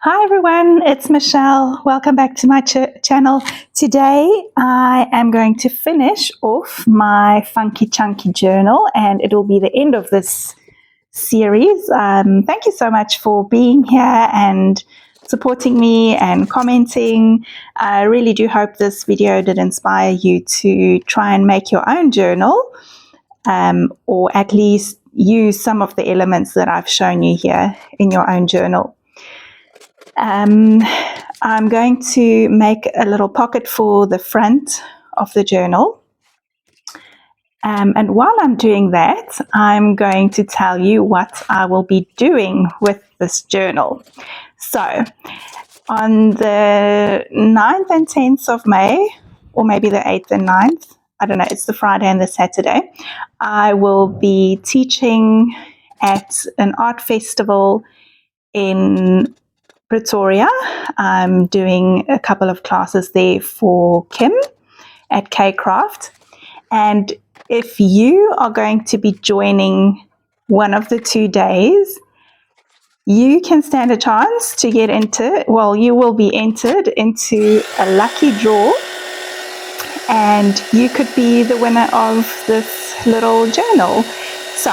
Hi everyone, it's Michelle. Welcome back to my channel. Today I am going to finish off my Funky Chunky journal and it will be the end of this series. Thank you so much for being here and supporting me and commenting. I really do hope this video did inspire you to try and make your own journal, or at least use some of the elements that I've shown you here in your own journal. I'm going to make a little pocket for the front of the journal. And while I'm doing that, I'm going to tell you what I will be doing with this journal. So on the 9th and 10th of May, or maybe the 8th and 9th, I don't know, it's the Friday and the Saturday, I will be teaching at an art festival in Pretoria. I'm doing a couple of classes there for Kim at Kcraft. And if you are going to be joining one of the 2 days, you can stand a chance to get into, well, you will be entered into a lucky draw and you could be the winner of this little journal. So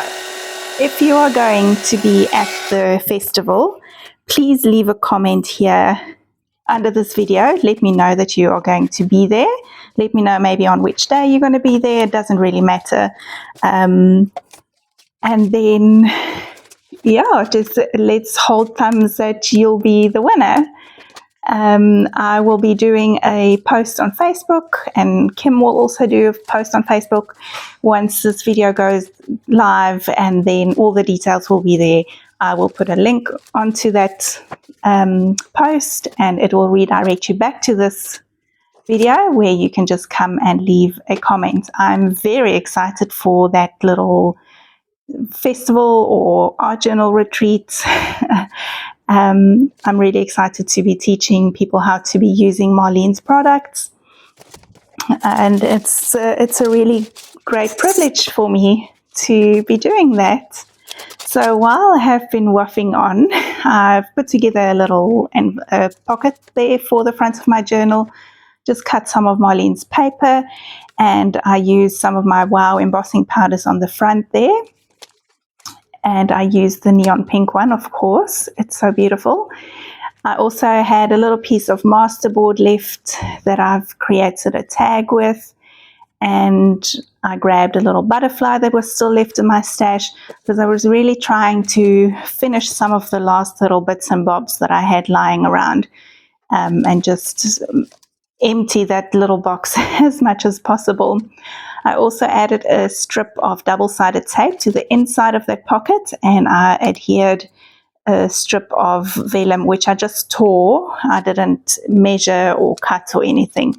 if you are going to be at the festival, please leave a comment here under this video. Let me know that you are going to be there. Let me know maybe on which day you're going to be there. It doesn't really matter. And then, yeah, just let's hold thumbs that you'll be the winner. I will be doing a post on Facebook, and Kim will also do a post on Facebook once this video goes live, and then all the details will be there. I will put a link onto that post and it will redirect you back to this video where you can just come and leave a comment. I'm very excited for that little festival or art journal retreat. I'm really excited to be teaching people how to be using Marlene's products, and it's a really great privilege for me to be doing that. So while I have been waffling on, I've put together a little pocket there for the front of my journal, just cut some of Marlene's paper, and I used some of my Wow embossing powders on the front there. And I used the neon pink one, of course. It's so beautiful. I also had a little piece of masterboard left that I've created a tag with. And I grabbed a little butterfly that was still left in my stash because I was really trying to finish some of the last little bits and bobs that I had lying around, and just empty that little box as much as possible. I also added a strip of double-sided tape to the inside of that pocket, and I adhered a strip of vellum which I just tore. I didn't measure or cut or anything.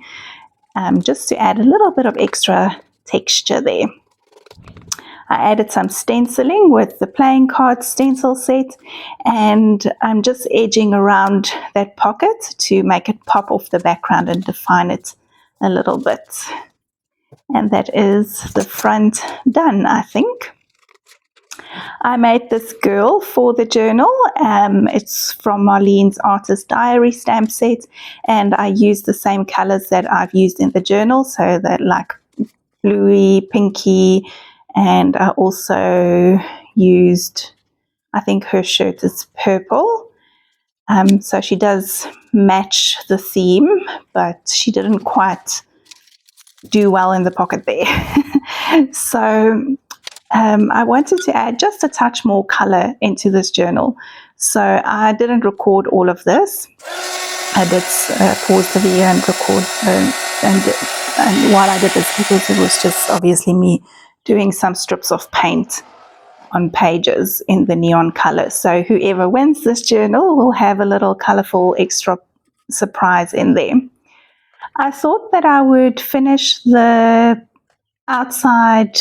Just to add a little bit of extra texture there. I added some stenciling with the playing card stencil set, and I'm just edging around that pocket to make it pop off the background and define it a little bit. And that is the front done, I think. I made this girl for the journal. It's from Marlene's Artist Diary stamp set, and I used the same colors that I've used in the journal, so that like bluey, pinky, and I also used, I think her shirt is purple, so she does match the theme, but she didn't quite do well in the pocket there. So I wanted to add just a touch more color into this journal. So I didn't record all of this. I did pause the video and record, and while I did this, because it was just obviously me doing some strips of paint on pages in the neon color. So whoever wins this journal will have a little colorful extra surprise in there. I thought that I would finish the outside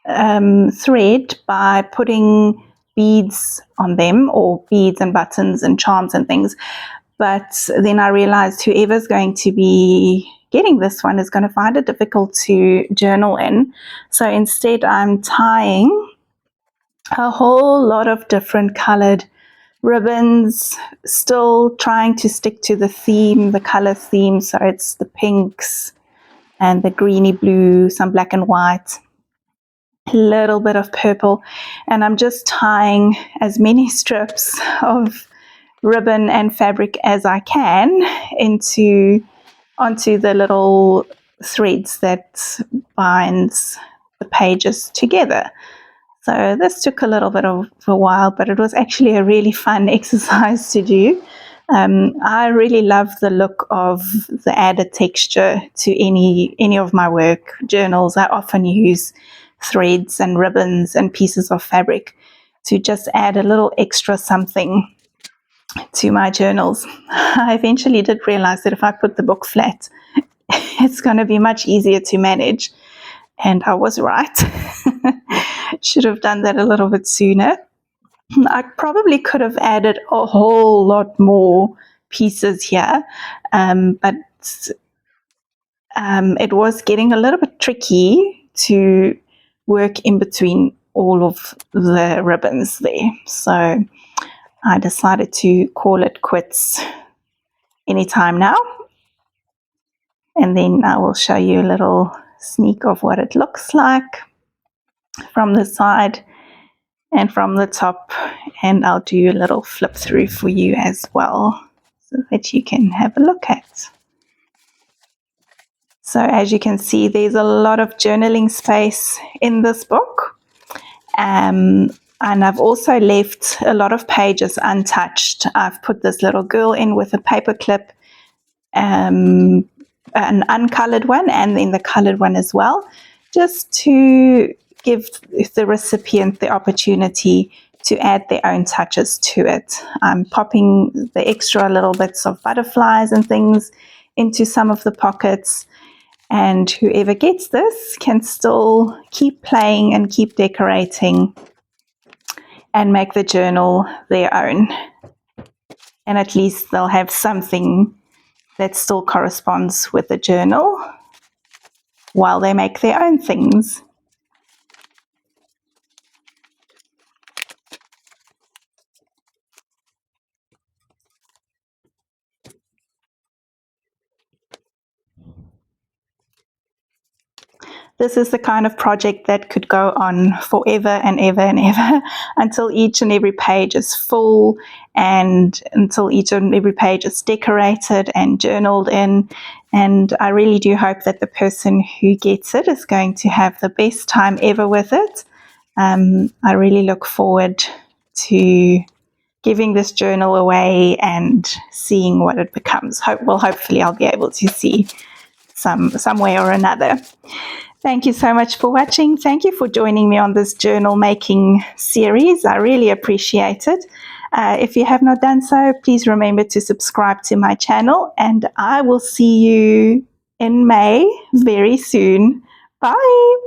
thread by putting beads on them, or beads and buttons and charms and things, but then I realized whoever's going to be getting this one is going to find it difficult to journal in. So instead I'm tying a whole lot of different colored ribbons, still trying to stick to the theme, the color theme. So it's the pinks and the greeny blue, some black and white, a little bit of purple. And I'm just tying as many strips of ribbon and fabric as I can onto the little threads that binds the pages together. So this took a little bit of a while, but it was actually a really fun exercise to do. I really love the look of the added texture to any of my work journals. I often use threads and ribbons and pieces of fabric to just add a little extra something to my journals. I eventually did realize that if I put the book flat, it's going to be much easier to manage. And I was right. Should have done that a little bit sooner. I probably could have added a whole lot more pieces here, but it was getting a little bit tricky to work in between all of the ribbons there. So I decided to call it quits anytime now. And then I will show you a little sneak of what it looks like from the side and from the top, and I'll do a little flip through for you as well so that you can have a look at. So as you can see, there's a lot of journaling space in this book, and I've also left a lot of pages untouched. I've put this little girl in with a paper clip, an uncolored one and then the colored one as well, just to give the recipient the opportunity to add their own touches to it. I'm popping the extra little bits of butterflies and things into some of the pockets, and whoever gets this can still keep playing and keep decorating and make the journal their own. And at least they'll have something that still corresponds with the journal while they make their own things. This is the kind of project that could go on forever and ever and ever until each and every page is full and until each and every page is decorated and journaled in. And I really do hope that the person who gets it is going to have the best time ever with it. I really look forward to giving this journal away and seeing what it becomes. Hopefully I'll be able to see some way or another. Thank you so much for watching. Thank you for joining me on this journal making series. I really appreciate it. If you have not done so, please remember to subscribe to my channel, and I will see you in May very soon. Bye.